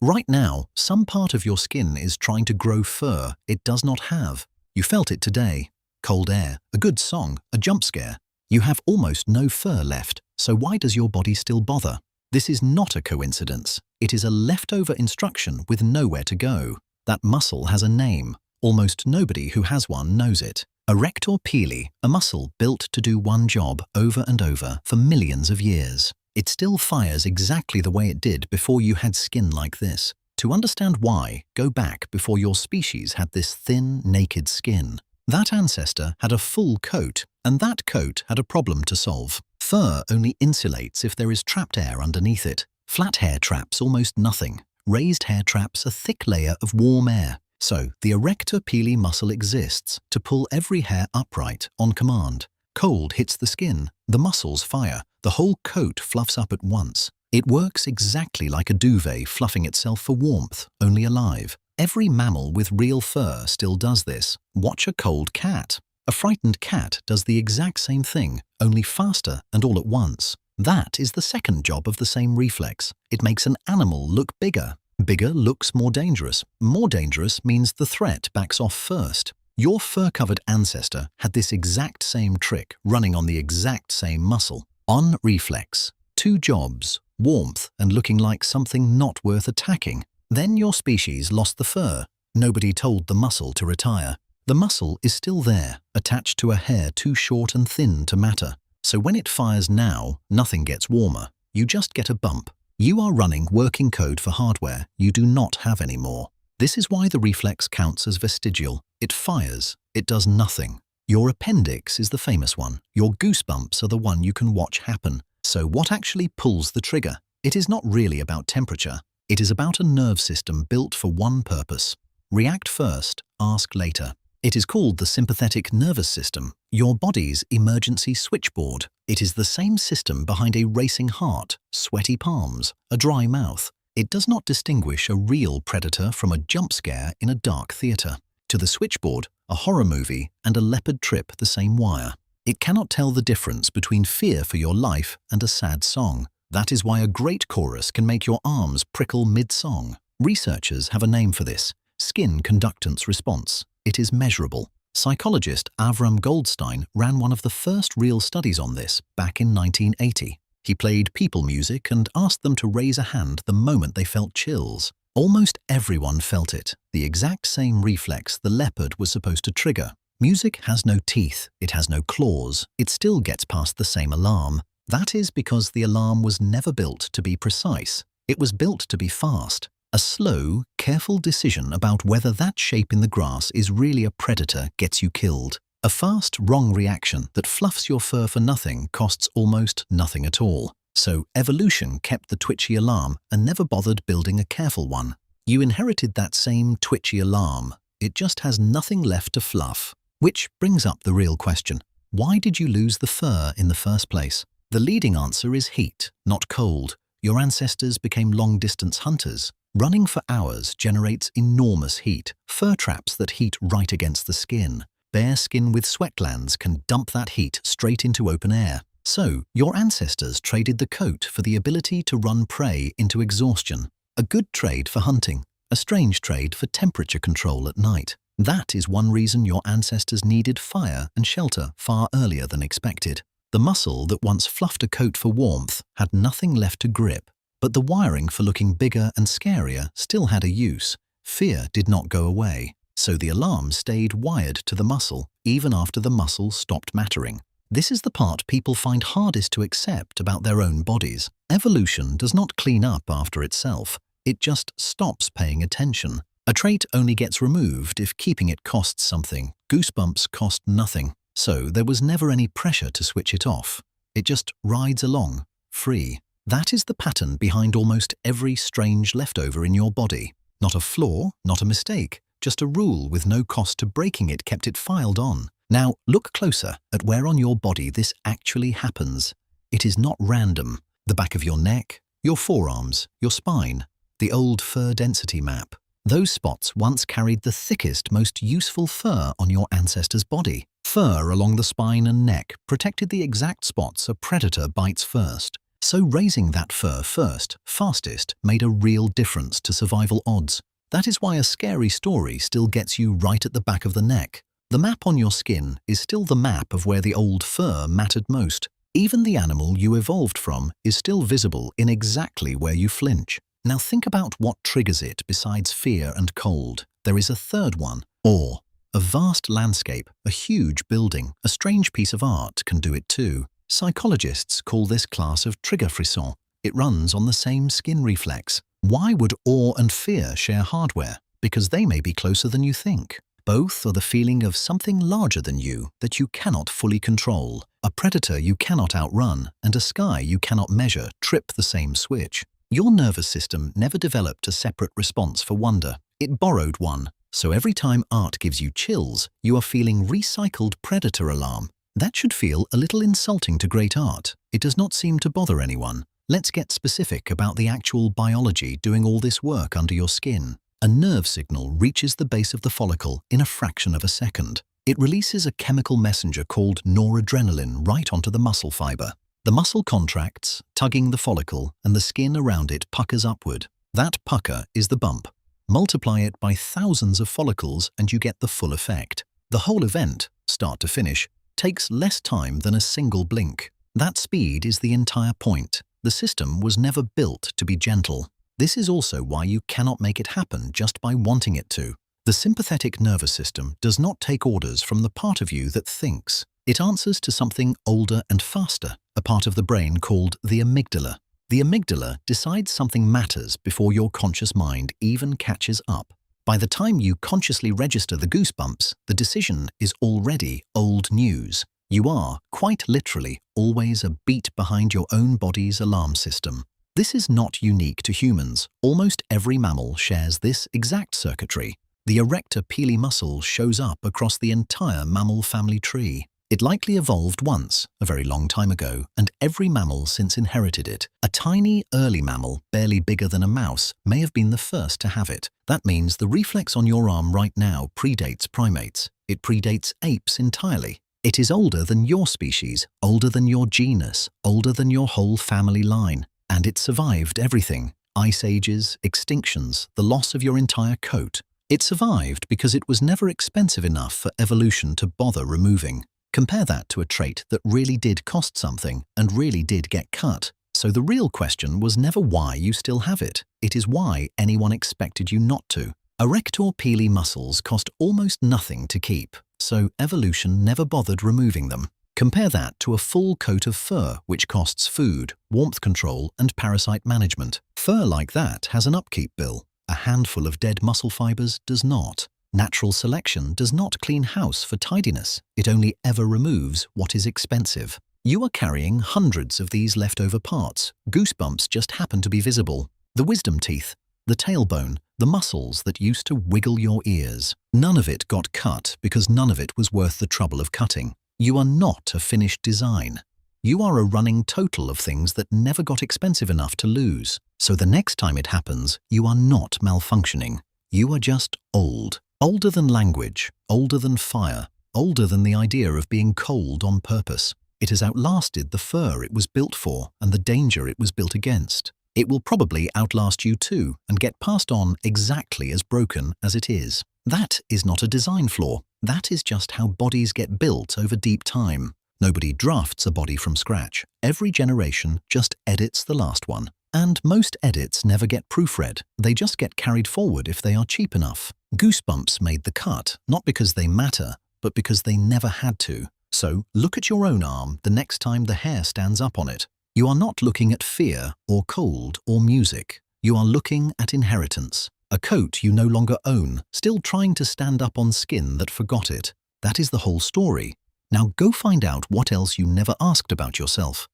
Right now, some part of your skin is trying to grow fur it does not have. You felt it today. Cold air, a good song, a jump scare. You have almost no fur left, so why does your body still bother? This is not a coincidence. It is a leftover instruction with nowhere to go. That muscle has a name. Almost nobody who has one knows it. Arrector pili, a muscle built to do one job over and over for millions of years. It still fires exactly the way it did before you had skin like this. To understand why, go back before your species had this thin, naked skin. That ancestor had a full coat, and that coat had a problem to solve. Fur only insulates if there is trapped air underneath it. Flat hair traps almost nothing. Raised hair traps a thick layer of warm air. So, the arrector pili muscle exists to pull every hair upright on command. Cold hits the skin, the muscles fire, the whole coat fluffs up at once. It works exactly like a duvet fluffing itself for warmth, only alive. Every mammal with real fur still does this. Watch a cold cat. A frightened cat does the exact same thing, only faster and all at once. That is the second job of the same reflex. It makes an animal look bigger. Bigger looks more dangerous. More dangerous means the threat backs off first. Your fur-covered ancestor had this exact same trick running on the exact same muscle. On reflex. Two jobs, warmth and looking like something not worth attacking. Then your species lost the fur. Nobody told the muscle to retire. The muscle is still there, attached to a hair too short and thin to matter. So when it fires now, nothing gets warmer. You just get a bump. You are running working code for hardware you do not have anymore. This is why the reflex counts as vestigial. It fires. It does nothing. Your appendix is the famous one. Your goosebumps are the one you can watch happen. So what actually pulls the trigger? It is not really about temperature. It is about a nerve system built for one purpose. React first, ask later. It is called the sympathetic nervous system, your body's emergency switchboard. It is the same system behind a racing heart, sweaty palms, a dry mouth. It does not distinguish a real predator from a jump scare in a dark theater. To the switchboard, a horror movie and a leopard trip the same wire. It cannot tell the difference between fear for your life and a sad song. That is why a great chorus can make your arms prickle mid-song. Researchers have a name for this: skin conductance response. It is measurable. Psychologist Avram Goldstein ran one of the first real studies on this back in 1980. He played people music and asked them to raise a hand the moment they felt chills. Almost everyone felt it, the exact same reflex the leopard was supposed to trigger. Music has no teeth, it has no claws, it still gets past the same alarm. That is because the alarm was never built to be precise. It was built to be fast. A slow, careful decision about whether that shape in the grass is really a predator gets you killed. A fast, wrong reaction that fluffs your fur for nothing costs almost nothing at all. So evolution kept the twitchy alarm and never bothered building a careful one. You inherited that same twitchy alarm. It just has nothing left to fluff. Which brings up the real question. Why did you lose the fur in the first place? The leading answer is heat, not cold. Your ancestors became long-distance hunters. Running for hours generates enormous heat. Fur traps that heat right against the skin. Bare skin with sweat glands can dump that heat straight into open air. So, your ancestors traded the coat for the ability to run prey into exhaustion. A good trade for hunting, a strange trade for temperature control at night. That is one reason your ancestors needed fire and shelter far earlier than expected. The muscle that once fluffed a coat for warmth had nothing left to grip. But the wiring for looking bigger and scarier still had a use. Fear did not go away, so the alarm stayed wired to the muscle, even after the muscle stopped mattering. This is the part people find hardest to accept about their own bodies. Evolution does not clean up after itself, it just stops paying attention. A trait only gets removed if keeping it costs something. Goosebumps cost nothing, so there was never any pressure to switch it off. It just rides along, free. That is the pattern behind almost every strange leftover in your body. Not a flaw, not a mistake, just a rule with no cost to breaking it kept it filed on. Now, look closer at where on your body this actually happens. It is not random. The back of your neck, your forearms, your spine, the old fur density map. Those spots once carried the thickest, most useful fur on your ancestor's body. Fur along the spine and neck protected the exact spots a predator bites first. So raising that fur first, fastest, made a real difference to survival odds. That is why a scary story still gets you right at the back of the neck. The map on your skin is still the map of where the old fur mattered most. Even the animal you evolved from is still visible in exactly where you flinch. Now think about what triggers it besides fear and cold. There is a third one, awe. A vast landscape, a huge building, a strange piece of art can do it too. Psychologists call this class of trigger frisson. It runs on the same skin reflex. Why would awe and fear share hardware? Because they may be closer than you think. Both are the feeling of something larger than you that you cannot fully control. A predator you cannot outrun and a sky you cannot measure trip the same switch. Your nervous system never developed a separate response for wonder. It borrowed one. So every time art gives you chills, you are feeling recycled predator alarm. That should feel a little insulting to great art. It does not seem to bother anyone. Let's get specific about the actual biology doing all this work under your skin. A nerve signal reaches the base of the follicle in a fraction of a second. It releases a chemical messenger called noradrenaline right onto the muscle fiber. The muscle contracts, tugging the follicle, and the skin around it puckers upward. That pucker is the bump. Multiply it by thousands of follicles and you get the full effect. The whole event, start to finish, takes less time than a single blink. That speed is the entire point. The system was never built to be gentle. This is also why you cannot make it happen just by wanting it to. The sympathetic nervous system does not take orders from the part of you that thinks. It answers to something older and faster, a part of the brain called the amygdala. The amygdala decides something matters before your conscious mind even catches up. By the time you consciously register the goosebumps, the decision is already old news. You are, quite literally, always a beat behind your own body's alarm system. This is not unique to humans. Almost every mammal shares this exact circuitry. The arrector pili muscle shows up across the entire mammal family tree. It likely evolved once, a very long time ago, and every mammal since inherited it. A tiny, early mammal, barely bigger than a mouse, may have been the first to have it. That means the reflex on your arm right now predates primates. It predates apes entirely. It is older than your species, older than your genus, older than your whole family line. And it survived everything. Ice ages, extinctions, the loss of your entire coat. It survived because it was never expensive enough for evolution to bother removing. Compare that to a trait that really did cost something and really did get cut. So the real question was never why you still have it. It is why anyone expected you not to. Arrector pili muscles cost almost nothing to keep, so evolution never bothered removing them. Compare that to a full coat of fur, which costs food, warmth control, and parasite management. Fur like that has an upkeep bill. A handful of dead muscle fibers does not. Natural selection does not clean house for tidiness. It only ever removes what is expensive. You are carrying hundreds of these leftover parts. Goosebumps just happen to be visible. The wisdom teeth, the tailbone, the muscles that used to wiggle your ears. None of it got cut because none of it was worth the trouble of cutting. You are not a finished design. You are a running total of things that never got expensive enough to lose. So the next time it happens, you are not malfunctioning. You are just old. Older than language, older than fire, older than the idea of being cold on purpose. It has outlasted the fur it was built for and the danger it was built against. It will probably outlast you too and get passed on exactly as broken as it is. That is not a design flaw. That is just how bodies get built over deep time. Nobody drafts a body from scratch. Every generation just edits the last one. And most edits never get proofread. They just get carried forward if they are cheap enough. Goosebumps made the cut, not because they matter, but because they never had to. So look at your own arm the next time the hair stands up on it. You are not looking at fear or cold or music. You are looking at inheritance. A coat you no longer own, still trying to stand up on skin that forgot it. That is the whole story. Now go find out what else you never asked about yourself.